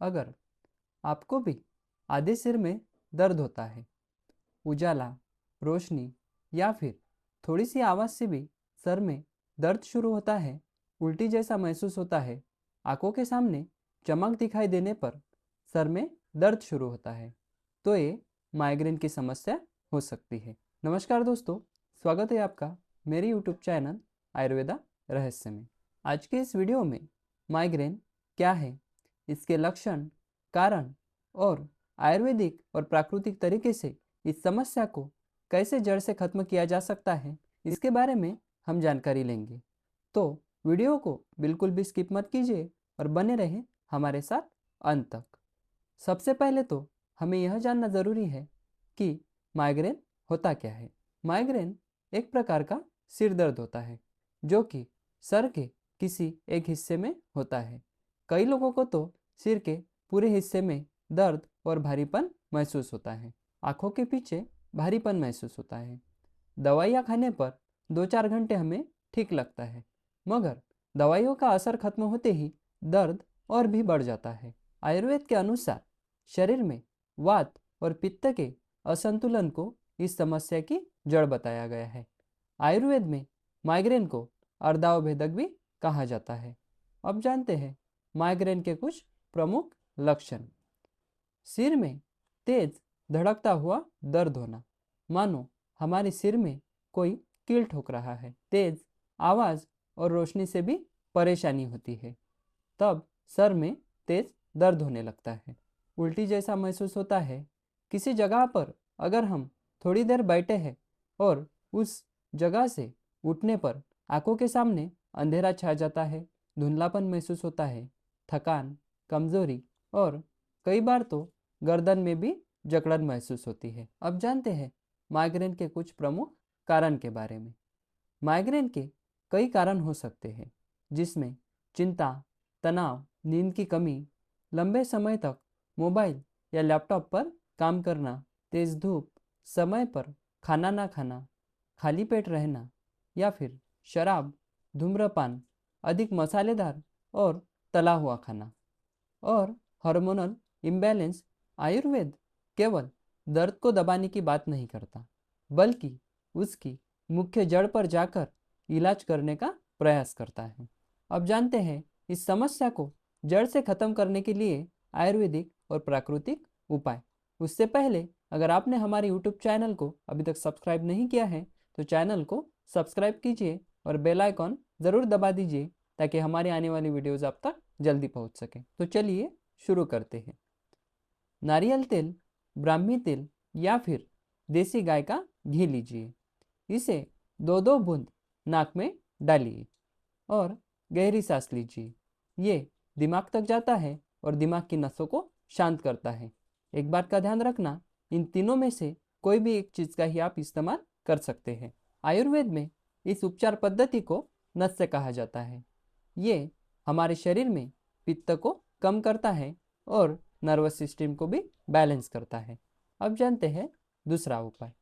अगर आपको भी आधे सिर में दर्द होता है, उजाला, रोशनी या फिर थोड़ी सी आवाज़ से भी सर में दर्द शुरू होता है, उल्टी जैसा महसूस होता है, आंखों के सामने चमक दिखाई देने पर सर में दर्द शुरू होता है, तो ये माइग्रेन की समस्या हो सकती है। नमस्कार दोस्तों, स्वागत है आपका मेरे यूट्यूब चैनल आयुर्वेदा रहस्य में। आज के इस वीडियो में माइग्रेन क्या है, इसके लक्षण, कारण और आयुर्वेदिक और प्राकृतिक तरीके से इस समस्या को कैसे जड़ से खत्म किया जा सकता है, इसके बारे में हम जानकारी लेंगे। तो वीडियो को बिल्कुल भी स्किप मत कीजिए और बने रहें हमारे साथ अंत तक। सबसे पहले तो हमें यह जानना ज़रूरी है कि माइग्रेन होता क्या है। माइग्रेन एक प्रकार का सिर दर्द होता है जो कि सर के किसी एक हिस्से में होता है। कई लोगों को तो सिर के पूरे हिस्से में दर्द और भारीपन महसूस होता है। आंखों के पीछे भारीपन महसूस होता है। दवाइयाँ खाने पर 2-4 घंटे हमें ठीक लगता है, मगर दवाइयों का असर खत्म होते ही दर्द और भी बढ़ जाता है। आयुर्वेद के अनुसार शरीर में वात और पित्त के असंतुलन को इस समस्या की जड़ बताया गया है। आयुर्वेद में माइग्रेन को अर्धावभेदक भी कहा जाता है। अब जानते हैं माइग्रेन के कुछ प्रमुख लक्षण। सिर में तेज धड़कता हुआ दर्द होना, मानो हमारे सिर में कोई कील ठोक रहा है। तेज आवाज़ और रोशनी से भी परेशानी होती है, तब सर में तेज दर्द होने लगता है। उल्टी जैसा महसूस होता है। किसी जगह पर अगर हम थोड़ी देर बैठे हैं और उस जगह से उठने पर आंखों के सामने अंधेरा छा जाता है, धुंधलापन महसूस होता है, थकान, कमजोरी और कई बार तो गर्दन में भी जकड़न महसूस होती है। अब जानते हैं माइग्रेन के कुछ प्रमुख कारण के बारे में। माइग्रेन के कई कारण हो सकते हैं, जिसमें चिंता, तनाव, नींद की कमी, लंबे समय तक मोबाइल या लैपटॉप पर काम करना, तेज धूप, समय पर खाना ना खाना, खाली पेट रहना या फिर शराब, धूम्रपान, अधिक मसालेदार और तला हुआ खाना और हार्मोनल इम्बैलेंस। आयुर्वेद केवल दर्द को दबाने की बात नहीं करता, बल्कि उसकी मुख्य जड़ पर जाकर इलाज करने का प्रयास करता है। अब जानते हैं इस समस्या को जड़ से खत्म करने के लिए आयुर्वेदिक और प्राकृतिक उपाय। उससे पहले अगर आपने हमारे यूट्यूब चैनल को अभी तक सब्सक्राइब नहीं किया है तो चैनल को सब्सक्राइब कीजिए और बेल आइकॉन ज़रूर दबा दीजिए ताकि हमारी आने वाली वीडियोज़ आप तक जल्दी पहुंच सके। तो चलिए शुरू करते हैं। नारियल तेल, ब्राह्मी तेल या फिर देसी गाय का घी लीजिए। इसे 2-2 बूंद नाक में डालिए और गहरी सांस लीजिए। ये दिमाग तक जाता है और दिमाग की नसों को शांत करता है। एक बात का ध्यान रखना, इन तीनों में से कोई भी एक चीज़ का ही आप इस्तेमाल कर सकते हैं। आयुर्वेद में इस उपचार पद्धति को नस्य कहा जाता है। ये हमारे शरीर में पित्त को कम करता है और नर्वस सिस्टम को भी बैलेंस करता है। अब जानते हैं दूसरा उपाय।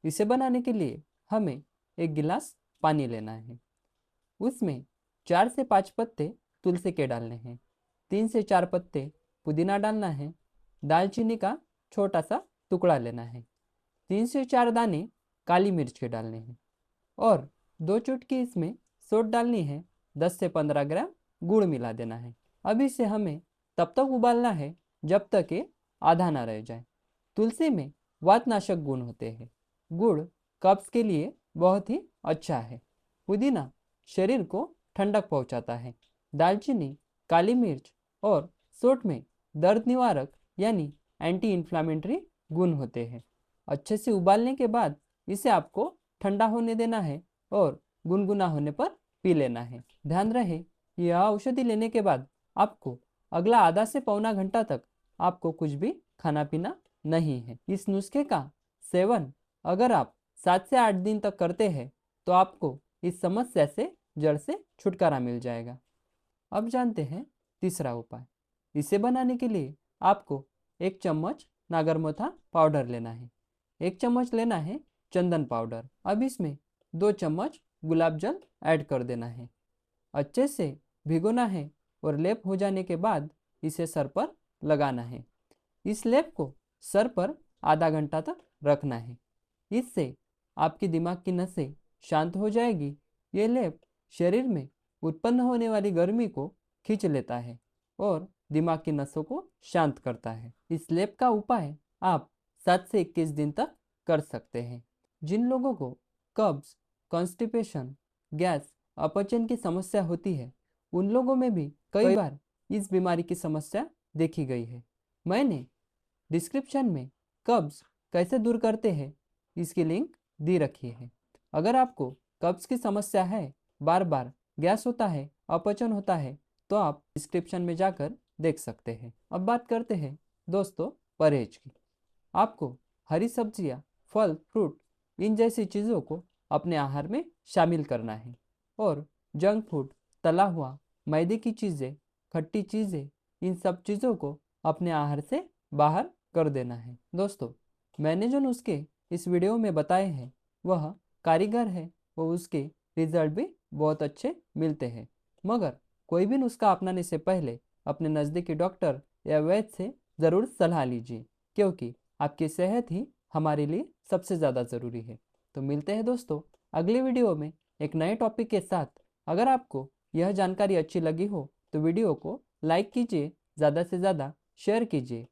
इसे बनाने के लिए हमें एक गिलास पानी लेना है। उसमें 4 से 5 पत्ते तुलसी के डालने हैं, 3 से 4 पत्ते पुदीना डालना है, दालचीनी का छोटा सा टुकड़ा लेना है, 3 से 4 दाने काली मिर्च के डालने हैं और 2 चुटकी इसमें सोंठ डालनी है। 10 से 15 ग्राम गुड़ मिला देना है। अब इसे हमें तब तक उबालना है जब तक ये आधा ना रह जाए। तुलसी में वातनाशक गुण होते हैं। गुड़ कब्ज के लिए बहुत ही अच्छा है। पुदीना शरीर को ठंडक पहुंचाता है। दालचीनी, काली मिर्च और सोंठ में दर्द निवारक यानी एंटी इन्फ्लामेटरी गुण होते हैं। अच्छे से उबालने के बाद इसे आपको ठंडा होने देना है और गुनगुना होने पर पी लेना है। ध्यान रहे यह औषधि लेने के बाद आपको अगला आधा से पौना घंटा तक आपको कुछ भी खाना पीना नहीं है। इस नुस्खे का सेवन अगर आप 7 से 8 दिन तक करते हैं तो आपको इस समस्या से जड़ से छुटकारा मिल जाएगा। अब जानते हैं तीसरा उपाय। इसे बनाने के लिए आपको 1 चम्मच नागरमोथा पाउडर लेना है, 1 चम्मच लेना है चंदन पाउडर। अब इसमें 2 चम्मच गुलाब जल ऐड कर देना है। अच्छे से भिगोना है और लेप हो जाने के बाद इसे सर पर लगाना है। इस लेप को सर पर आधा घंटा तक रखना है। इससे आपके दिमाग की नसें शांत हो जाएगी। ये लेप शरीर में उत्पन्न होने वाली गर्मी को खींच लेता है और दिमाग की नसों को शांत करता है। इस लेप का उपाय आप 7 से 21 दिन तक कर सकते हैं। जिन लोगों को कब्ज, कॉन्स्टिपेशन, गैस, अपचन की समस्या होती है, उन लोगों में भी कई बार इस बीमारी की समस्या देखी गई है। मैंने डिस्क्रिप्शन में कब्ज कैसे दूर करते हैं इसकी लिंक दी रखी है। अगर आपको कब्ज की समस्या है, बार बार गैस होता है, अपचन होता है, तो आप डिस्क्रिप्शन में जाकर देख सकते हैं। अब बात करते हैं दोस्तों परहेज की। आपको हरी सब्जियां, फल, फ्रूट इन जैसी चीज़ों को अपने आहार में शामिल करना है और जंक फूड, तला हुआ, मैदे की चीज़ें, खट्टी चीज़ें, इन सब चीज़ों को अपने आहार से बाहर कर देना है। दोस्तों, मैंने जो नुस्खे इस वीडियो में बताए हैं वह कारीगर है और उसके रिजल्ट भी बहुत अच्छे मिलते हैं। मगर कोई भी नुस्खा अपनाने से पहले अपने नज़दीकी डॉक्टर या वैद्य से ज़रूर सलाह लीजिए, क्योंकि आपकी सेहत ही हमारे लिए सबसे ज़्यादा ज़रूरी है। तो मिलते हैं दोस्तों अगले वीडियो में एक नए टॉपिक के साथ। अगर आपको यह जानकारी अच्छी लगी हो तो वीडियो को लाइक कीजिए, ज़्यादा से ज़्यादा शेयर कीजिए